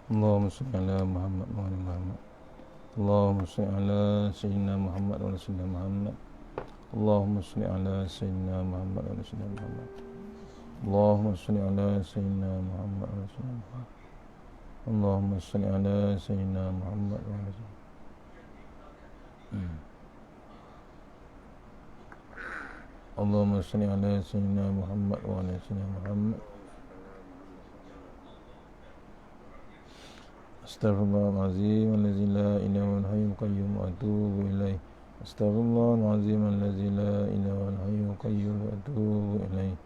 اللهم صل على محمد وعلى محمد. اللهم صل على سيدنا محمد وعلى سيدنا محمد. اللهم صل على سيدنا محمد وعلى سيدنا محمد. اللهم صل على سيدنا محمد وعلى سيدنا محمد. اللهم صل على سيدنا محمد وعلى سيدنا اللهم صل على سيدنا محمد وعلى سيدنا محمد. Astaghfirullahaladzim allazi la ilaha illa huwal qayyum wa atubu ilaih. Astaghfirullahaladzim allazi la ilaha illa huwal qayyum wa atubu ilaih.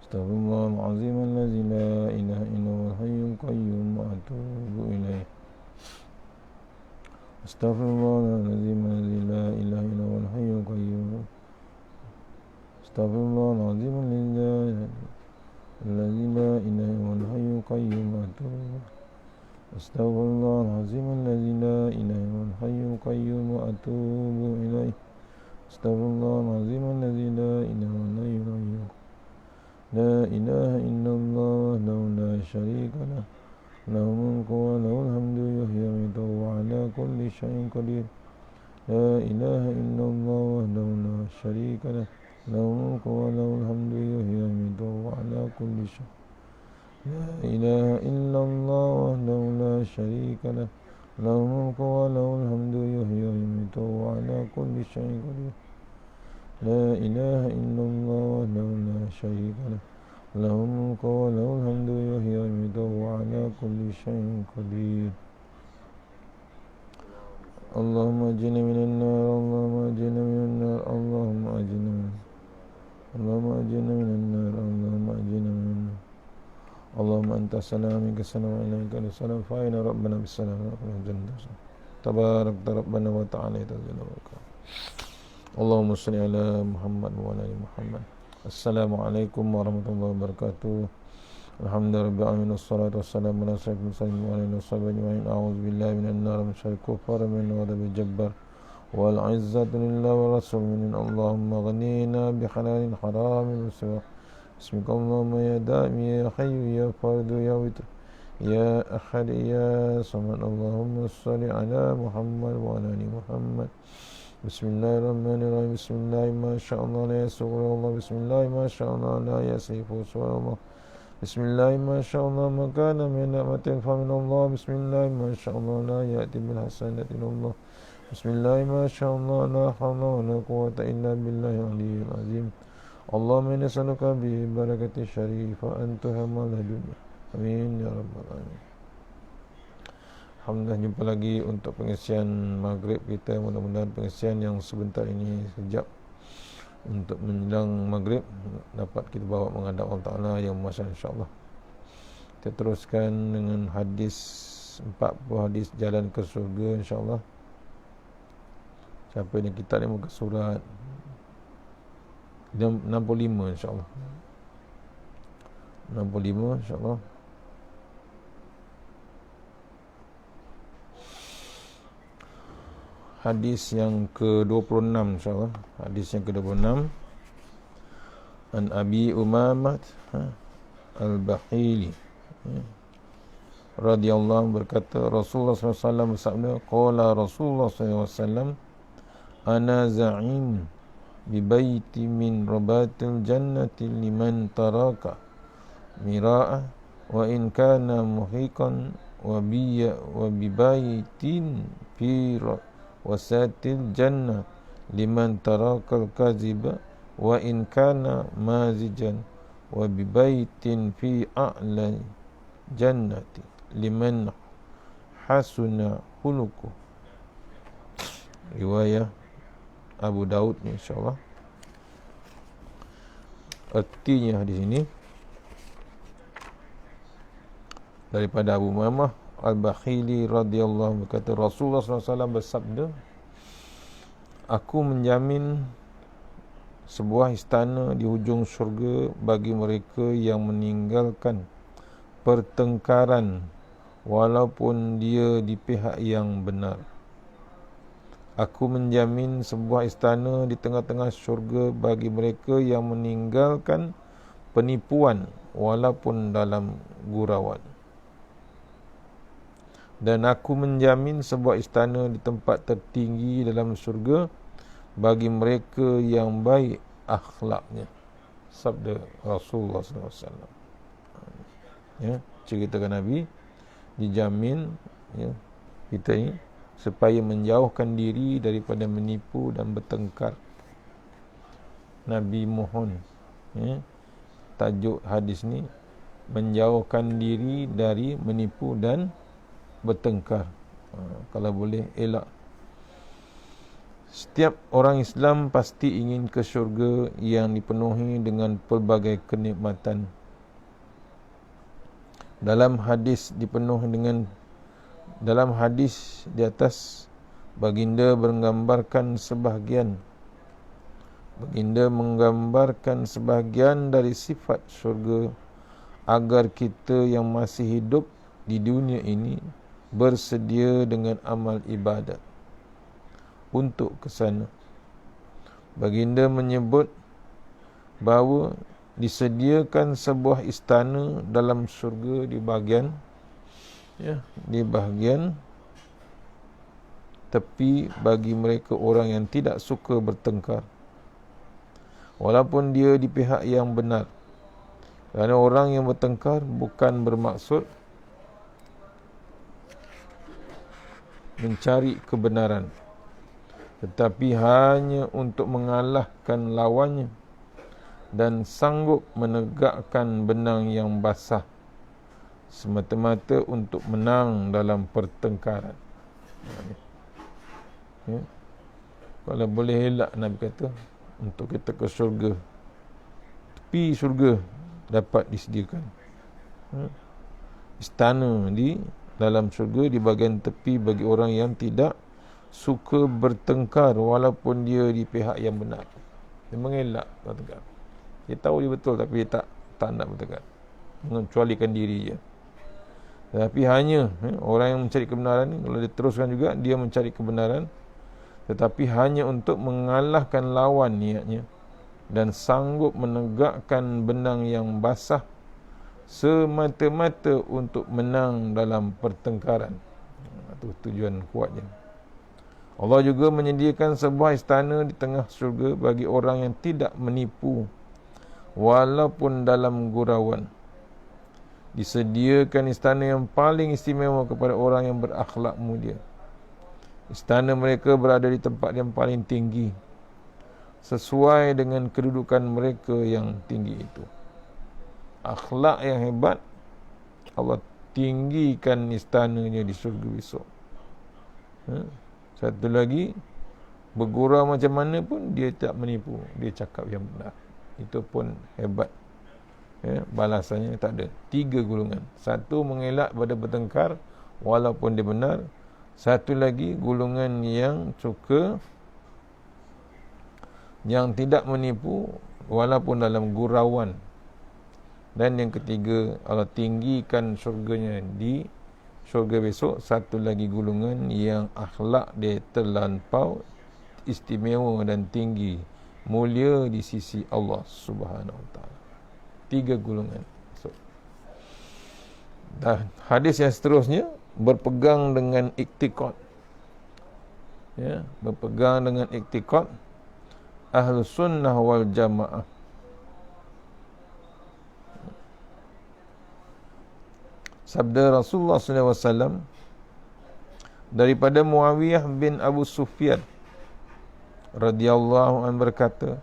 Astaghfirullahaladzim allazi la ilaha illa huwal qayyum wa atubu ilaih. Astaghfirullahaladzim allazi la ilaha illa huwal qayyum. Astaghfirullahaladzim allazi la ilaha illa huwal qayyum wa atubu ilaih. Astaghfirullahaladzim allazi la ilaha illa huwal qayyum wa atubu ilaih. Astaghfirullahaladzim allazi la ilaha illa huwal la ilaha illallah la syarika lah. Lahul mulku wa lahul hamdu yuhyi wa yumiitu wa ala kulli syai'in qadir. La ilaha illallah la syarika lah. Lahul mulku wa lahul hamdu yuhyi wa yumiitu wa ala kulli syai'in. La ilaha illallah wahdahu la syarika lah. Lahul mulku wa lahul hamdu yuhyi wa yumiitu wa ala kulli syai'in qadir. La ilaha illallah wahdahu la syarika lah. Lahul mulku wa lahul hamdu yuhyi wa yumiitu wa ala kulli syai'in qadir. Allahumma ajirna minan nar, Allahumma ajirna minan nar, Allahumma ajirna minan nar. Allahumma ajirna minan nar, Allahumma ajirna minan nar. Allahumma anta salam minka salam wa ilaika salam fa inna rabbana bisalam wa jannah. Tabarakta rabbana wa ta'ala tazalluka. Allahumma salli ala Muhammad wa ala ali Muhammad. Assalamualaikum warahmatullahi wabarakatuh. Alhamdulillah alamin wassalatu wassalamu ala sayyidil mursalin wa ala sahbihi ajma'in. A'udzu billahi minan nar min syarril kufar min ghadabil jabbar. Wal 'izzatu lillahi wa rasulih. Allahumma ghnina bi halalin haramin wa Bismika Allahumma ya da'mi ya hayyu ya fardu ya witr ya ahad ya samad. Allahumma salli ala Muhammad wa ala ali Muhammad. Bismillahirrahmanirrahim. Bismillah ma sya'allah la yasughu Allah. Bismillah ma sya'allah la yasifu Allah. Bismillah ma sya'allah ma kana min ni'matin fa min Allah. Bismillah ma sya'allah la ya'ti bil hasanati Allah. Bismillah ma sya'allah la hawla wa la quwwata illa billahil aliyyil azim. Allahumma inna nas'aluka bi barakati syarifah an tuhammal dunya. Amin ya rabbal alamin. Alhamdulillah, jumpa lagi untuk pengisian maghrib kita. Mudah-mudahan pengisian yang sebentar ini sekejap untuk menjelang maghrib dapat kita bawa menghadap Allah Ta'ala yang Maha insya-Allah. Kita teruskan dengan hadis 40 hadis jalan ke surga insya-Allah. Siapa yang kita ni muka surat 65 insya-Allah. 65 insya-Allah. Hadis yang ke-26 insya-Allah. Hadis yang ke-26. An Abi Umamah Al-Bahili radhiyallahu berkata, Rasulullah SAW bersabda, qala Rasulullah SAW, ana za'im bibaiti min rabatil jannati liman taraka mira'a wa in kana muhiqan wa bibaitin fi wasatil jannah liman taraka al-kaziba wa in kana mazijan wa bibaitin fi a'la jannati liman hasuna khuluquh. Riwayah Abu Daud ni insya-Allah. Artinya di sini daripada Abu Umamah Al-Bakhili radhiyallahu berkata, Rasulullah SAW bersabda, aku menjamin sebuah istana di hujung syurga bagi mereka yang meninggalkan pertengkaran walaupun dia di pihak yang benar. Aku menjamin sebuah istana di tengah-tengah syurga bagi mereka yang meninggalkan penipuan walaupun dalam gurauan. Dan aku menjamin sebuah istana di tempat tertinggi dalam syurga bagi mereka yang baik akhlaknya. Sabda Rasulullah SAW. Ya, ceritakan Nabi, dijamin ya, kita ini supaya menjauhkan diri daripada menipu dan bertengkar. Nabi mohon ya, tajuk hadis ni, menjauhkan diri dari menipu dan bertengkar. Kalau boleh elak. Setiap orang Islam pasti ingin ke syurga yang dipenuhi dengan pelbagai kenikmatan. Dalam hadis di atas, baginda menggambarkan sebahagian dari sifat syurga agar kita yang masih hidup di dunia ini bersedia dengan amal ibadat untuk ke sana. Baginda menyebut bahawa disediakan sebuah istana dalam syurga di bahagian tepi bagi mereka orang yang tidak suka bertengkar, walaupun dia di pihak yang benar. Kerana orang yang bertengkar bukan bermaksud mencari kebenaran, tetapi hanya untuk mengalahkan lawannya dan sanggup menegakkan benang yang basah semata-mata untuk menang dalam pertengkaran. Ya. Kalau boleh elak, Nabi kata, untuk kita ke syurga, tepi syurga dapat disediakan istana di dalam syurga di bahagian tepi bagi orang yang tidak suka bertengkar walaupun dia di pihak yang benar. Dia mengelak bertengkar. Dia tahu dia betul tapi dia tak nak bertengkar, mengecualikan diri je. Tetapi hanya orang yang mencari kebenaran ni, kalau dia teruskan juga dia mencari kebenaran, tetapi hanya untuk mengalahkan lawan niatnya dan sanggup menegakkan benang yang basah semata-mata untuk menang dalam pertengkaran. Itu tujuan kuatnya. Allah juga menyediakan sebuah istana di tengah syurga bagi orang yang tidak menipu walaupun dalam gurauan. Disediakan istana yang paling istimewa kepada orang yang berakhlak mulia. Istana mereka berada di tempat yang paling tinggi sesuai dengan kedudukan mereka yang tinggi itu. Akhlak yang hebat, Allah tinggikan istananya di syurga besok. Satu lagi, bergurau macam mana pun dia tak menipu, dia cakap yang benar. Itu pun hebat. Balasannya tak ada. 3 golongan. Satu, mengelak pada bertengkar walaupun dia benar. Satu lagi, golongan yang suka, yang tidak menipu walaupun dalam gurauan. Dan yang ketiga, Allah tinggikan syurganya di syurga besok. Satu lagi golongan yang akhlak dia terlampau istimewa dan tinggi, mulia di sisi Allah Subhanahu Wa Taala. 3 golongan. Dan hadis yang seterusnya berpegang dengan iktiqad. Berpegang dengan iktiqad Ahlus Sunnah wal Jamaah. Sabda Rasulullah SAW daripada Muawiyah bin Abu Sufyan radhiyallahu anhu berkata,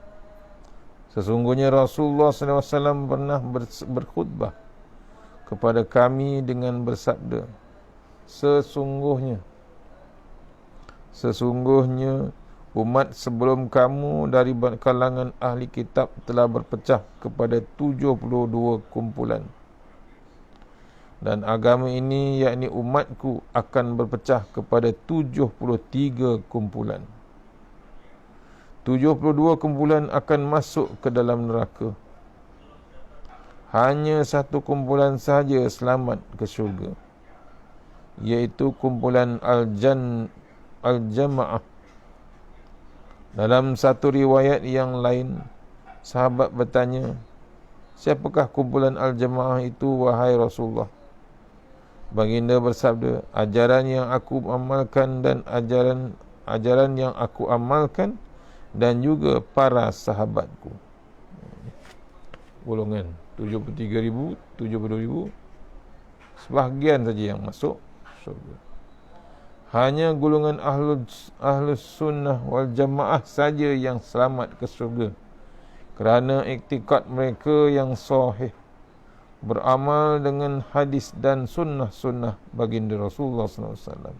sesungguhnya Rasulullah SAW pernah berkhutbah kepada kami dengan bersabda, Sesungguhnya umat sebelum kamu dari kalangan ahli kitab telah berpecah kepada 72 kumpulan. Dan agama ini, yakni umatku, akan berpecah kepada 73 kumpulan. 72 kumpulan akan masuk ke dalam neraka. Hanya satu kumpulan sahaja selamat ke syurga, iaitu kumpulan Al-Jamaah. Dalam satu riwayat yang lain, sahabat bertanya, siapakah kumpulan Al-Jamaah itu, wahai Rasulullah? Baginda bersabda, ajaran yang aku amalkan dan ajaran yang aku amalkan dan juga para sahabatku. Golongan 73,000, 72,000, sebahagian saja yang masuk syurga. Hanya golongan ahlus sunnah wal jamaah saja yang selamat ke syurga, kerana iktikad mereka yang sahih, beramal dengan hadis dan sunnah-sunnah baginda Rasulullah SAW.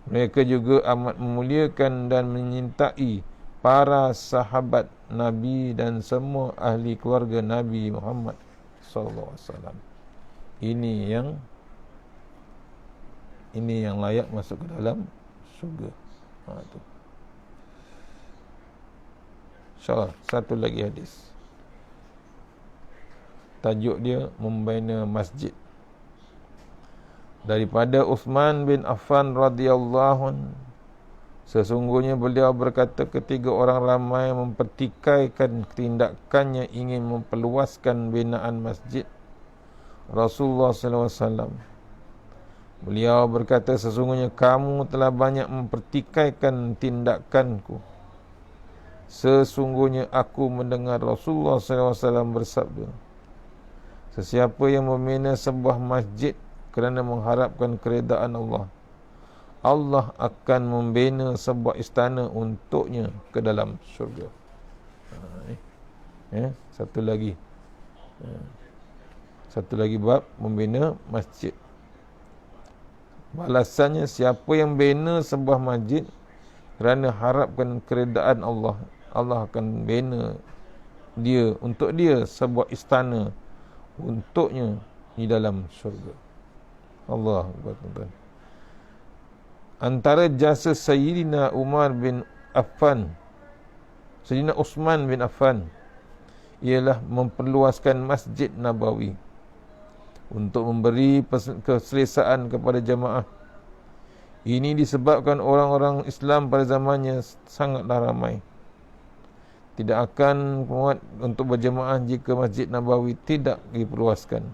Mereka juga amat memuliakan dan menyintai para sahabat Nabi dan semua ahli keluarga Nabi Muhammad SAW. Ini yang layak masuk ke dalam syurga. Tu. InsyaAllah, satu lagi hadis. Tajuk dia membina masjid. Daripada Uthman bin Affan radhiyallahu anhu, sesungguhnya beliau berkata, ketika orang ramai mempertikaikan tindakannya ingin memperluaskan binaan masjid Rasulullah SAW, beliau berkata, sesungguhnya kamu telah banyak mempertikaikan tindakanku. Sesungguhnya aku mendengar Rasulullah SAW bersabda, sesiapa yang membina sebuah masjid kerana mengharapkan keredaan Allah, Allah akan membina sebuah istana untuknya ke dalam syurga. Satu lagi. Satu lagi bab membina masjid. Balasannya, siapa yang bina sebuah masjid kerana harapkan keredaan Allah, Allah akan bina dia, untuk dia, sebuah istana untuknya di dalam syurga. Allah Akbar, tuan-tuan. Antara jasa Sayyidina Umar bin Affan, Sayyidina Uthman bin Affan, ialah memperluaskan Masjid Nabawi untuk memberi keselesaan kepada jamaah. Ini disebabkan orang-orang Islam pada zamannya sangatlah ramai. Tidak akan muat untuk berjamaah jika Masjid Nabawi tidak diperluaskan.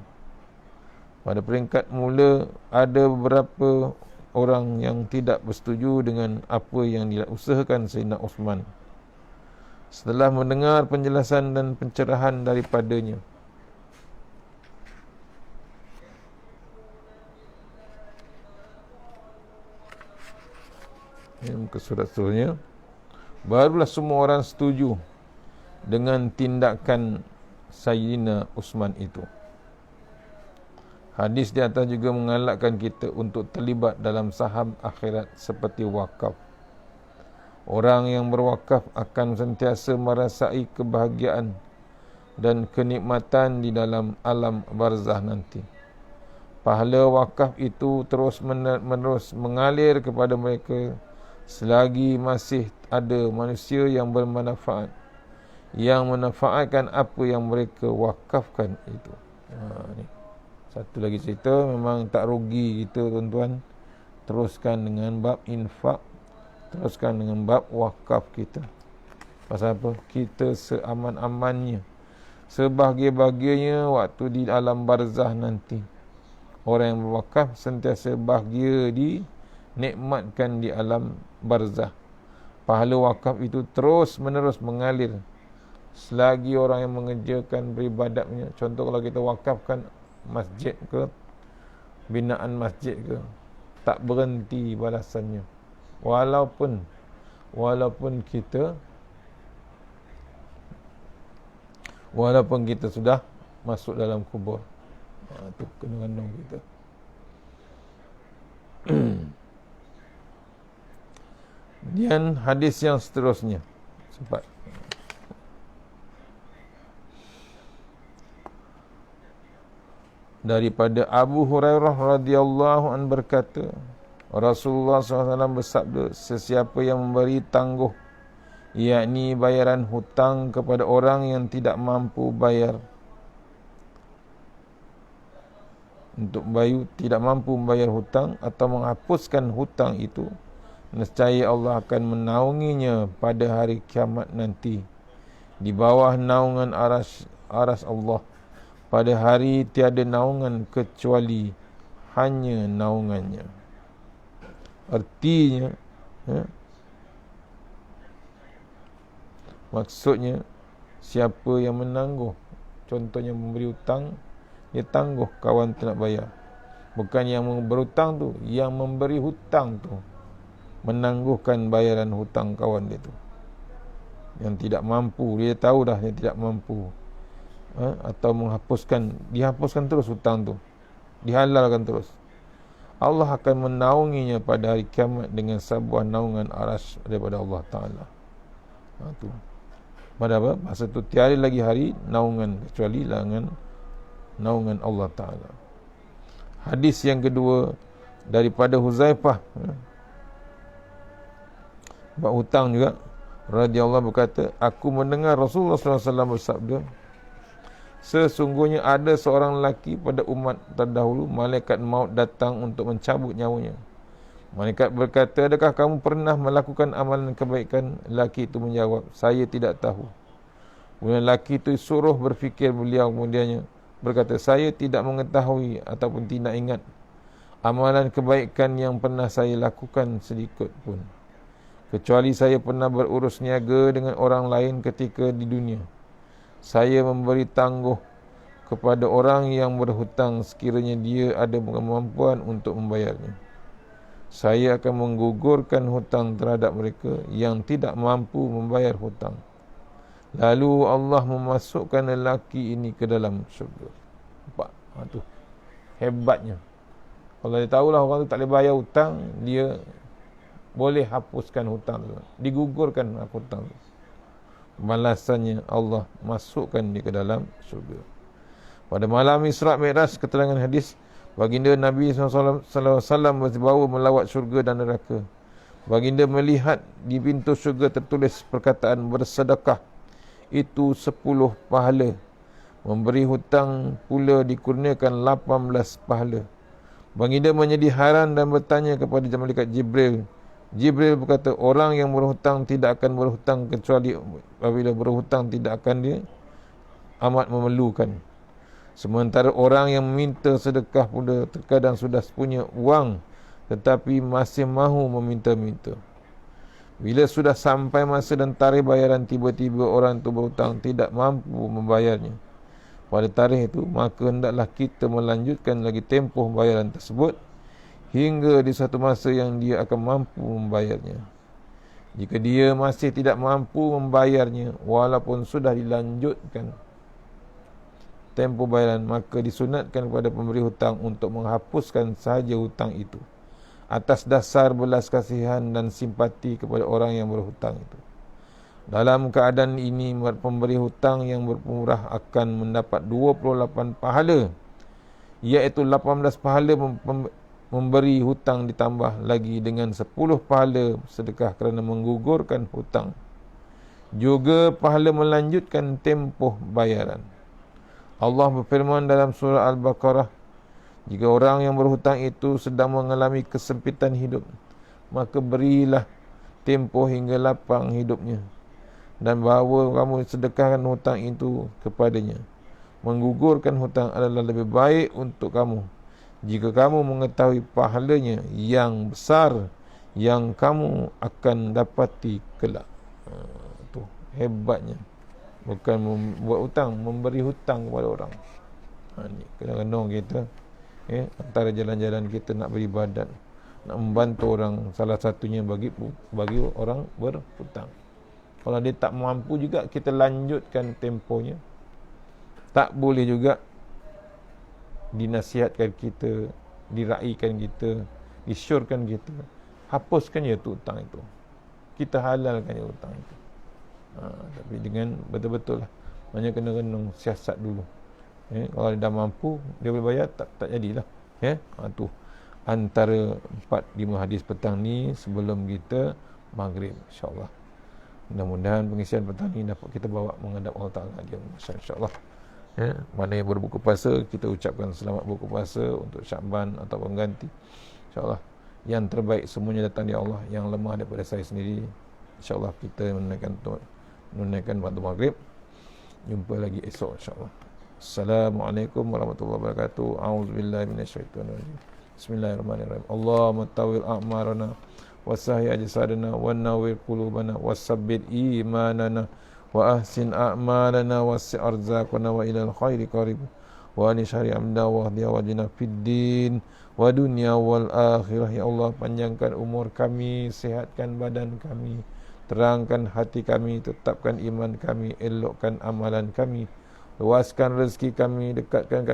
Pada peringkat mula, ada beberapa orang yang tidak bersetuju dengan apa yang diusahakan Sayyidina Uthman. Setelah mendengar penjelasan dan pencerahan daripadanya, ke surat seterusnya, barulah semua orang setuju dengan tindakan Sayyidina Uthman itu. Hadis di atas juga mengalakkan kita untuk terlibat dalam saham akhirat seperti wakaf. Orang yang berwakaf akan sentiasa merasai kebahagiaan dan kenikmatan di dalam alam barzah nanti. Pahala wakaf itu terus-menerus mengalir kepada mereka selagi masih ada manusia yang bermanfaat, yang memanfaatkan apa yang mereka wakafkan itu. Ni satu lagi cerita, memang tak rugi kita, tuan-tuan, teruskan dengan bab infak, teruskan dengan bab wakaf kita. Pasal apa? Kita seaman-amannya, sebahagia-bahagianya waktu di alam barzah nanti. Orang yang berwakaf sentiasa bahagia dinikmatkan di alam barzah. Pahala wakaf itu terus menerus mengalir selagi orang yang mengerjakan beribadatnya. Contoh, kalau kita wakafkan masjid ke, binaan masjid ke, tak berhenti balasannya, walaupun kita sudah masuk dalam kubur. Itu kena-kena kita. Kemudian hadis yang seterusnya, sempat daripada Abu Hurairah radhiyallahu anhu berkata, Rasulullah SAW bersabda, sesiapa yang memberi tangguh, yakni bayaran hutang kepada orang yang tidak mampu bayar, tidak mampu membayar hutang atau menghapuskan hutang itu, nescaya Allah akan menaunginya pada hari kiamat nanti di bawah naungan aras Allah. Pada hari tiada naungan kecuali hanya naungannya. Artinya, maksudnya siapa yang menangguh, contohnya memberi hutang, dia tangguh kawan tu nak bayar. Bukan yang berhutang tu, yang memberi hutang tu menangguhkan bayaran hutang kawan dia tu. Yang tidak mampu, dia tahu dah dia tidak mampu, atau dihapuskan terus hutang tu, dihalalkan terus. Allah akan menaunginya pada hari kiamat dengan sebuah naungan arsy daripada Allah Ta'ala. Tu. Pada apa? Masa tu tiada lagi hari naungan kecuali naungan Allah Ta'ala. Hadis yang kedua daripada Huzaifah, bab hutang juga, radhiyallahu berkata, aku mendengar Rasulullah SAW bersabda, sesungguhnya ada seorang lelaki pada umat terdahulu, malaikat maut datang untuk mencabut nyawanya. Malaikat berkata, adakah kamu pernah melakukan amalan kebaikan? Lelaki itu menjawab, saya tidak tahu. Kemudian lelaki itu suruh berfikir, beliau kemudiannya berkata, saya tidak mengetahui ataupun tidak ingat amalan kebaikan yang pernah saya lakukan sedikit pun, kecuali saya pernah berurus niaga dengan orang lain ketika di dunia. Saya memberi tangguh kepada orang yang berhutang sekiranya dia ada kemampuan untuk membayarnya. Saya akan menggugurkan hutang terhadap mereka yang tidak mampu membayar hutang. Lalu Allah memasukkan lelaki ini ke dalam syurga. Nampak? Tu hebatnya. Kalau dia tahulah orang tu tak boleh bayar hutang, dia boleh hapuskan hutang tu, digugurkan hutang tu. Balasannya Allah masukkan dia ke dalam syurga. Pada malam Isra' Mi'raj, keterangan hadis, baginda Nabi SAW berbawa melawat syurga dan neraka. Baginda melihat di pintu syurga tertulis perkataan bersedekah itu 10 pahala, memberi hutang pula dikurniakan 18 pahala. Baginda menjadi hairan dan bertanya kepada malaikat Jibril. Jibril berkata, orang yang berhutang tidak akan berhutang kecuali apabila berhutang tidak akan dia amat memerlukan. Sementara orang yang meminta sedekah pula terkadang sudah punya uang tetapi masih mahu meminta-minta. Bila sudah sampai masa dan tarikh bayaran, tiba-tiba orang itu berhutang tidak mampu membayarnya pada tarikh itu, maka hendaklah kita melanjutkan lagi tempoh bayaran tersebut hingga di satu masa yang dia akan mampu membayarnya. Jika dia masih tidak mampu membayarnya walaupun sudah dilanjutkan tempoh bayaran, maka disunatkan kepada pemberi hutang untuk menghapuskan sahaja hutang itu atas dasar belas kasihan dan simpati kepada orang yang berhutang itu. Dalam keadaan ini, pemberi hutang yang berpemurah akan mendapat 28 pahala, iaitu 18 pahala memberi hutang ditambah lagi dengan 10 pahala sedekah kerana menggugurkan hutang, juga pahala melanjutkan tempoh bayaran. Allah berfirman dalam surah Al-Baqarah, jika orang yang berhutang itu sedang mengalami kesempitan hidup, maka berilah tempoh hingga lapang hidupnya dan bahawa kamu sedekahkan hutang itu kepadanya. Menggugurkan hutang adalah lebih baik untuk kamu jika kamu mengetahui pahalanya yang besar yang kamu akan dapati kelak. Tu hebatnya. Bukan membuat hutang, memberi hutang kepada orang. Ni kadang-kadang kita antara jalan-jalan kita nak beribadat, nak membantu orang, salah satunya bagi orang berhutang. Kalau dia tak mampu juga, kita lanjutkan tempohnya. Tak boleh juga dinasihatkan kita, diraikan kita, disyorkan kita, hapuskan je tu hutang itu, kita halalkan je hutang itu. Tapi dengan betul-betul lah, hanya kena siasat dulu. Kalau dia dah mampu, dia boleh bayar, tak jadilah. Tu antara 4-5 hadis petang ni sebelum kita maghrib, insyaAllah. Mudah-mudahan pengisian petang ni dapat kita bawa menghadap Allah Ta'ala dia, insyaAllah. Mana yang berbuka puasa, kita ucapkan selamat berbuka puasa untuk Syakban atau pengganti, insyaAllah. Yang terbaik semuanya datang dari Allah, yang lemah daripada saya sendiri, insyaAllah kita menunaikan waktu maghrib. Jumpa lagi esok, insyaAllah. Assalamualaikum warahmatullahi wabarakatuh. A'udzubillahi minasyaitonir rajim. Bismillahirrahmanirrahim. Allahumma tawil a'marana wasahhi ajsadana wa nawwir qulubana wasabbit imanana wa ahsin a'malana wasi' arzaqana wa ilal khairi qarib wa ani syari amda wa hdiya wajina fid din wa dunya wal akhirah. Ya Allah, panjangkan umur kami, sihatkan badan kami, terangkan hati kami, tetapkan iman kami, elokkan amalan kami, luaskan rezeki kami, dekatkan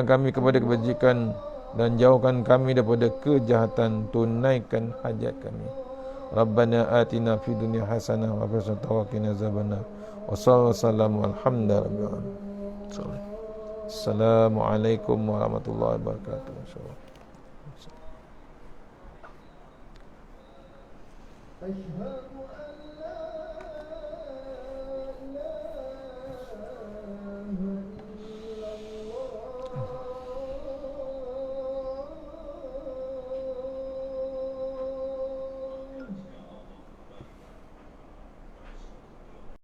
kami kepada kebajikan dan jauhkan kami daripada kejahatan, tunaikan hajat kami. Rabbana atina fid dunya hasanah wa fil akhirati wa qina azabannar. Wa sallallahu alhamdulillah. Assalamualaikum warahmatullahi wabarakatuh. Insyaallah.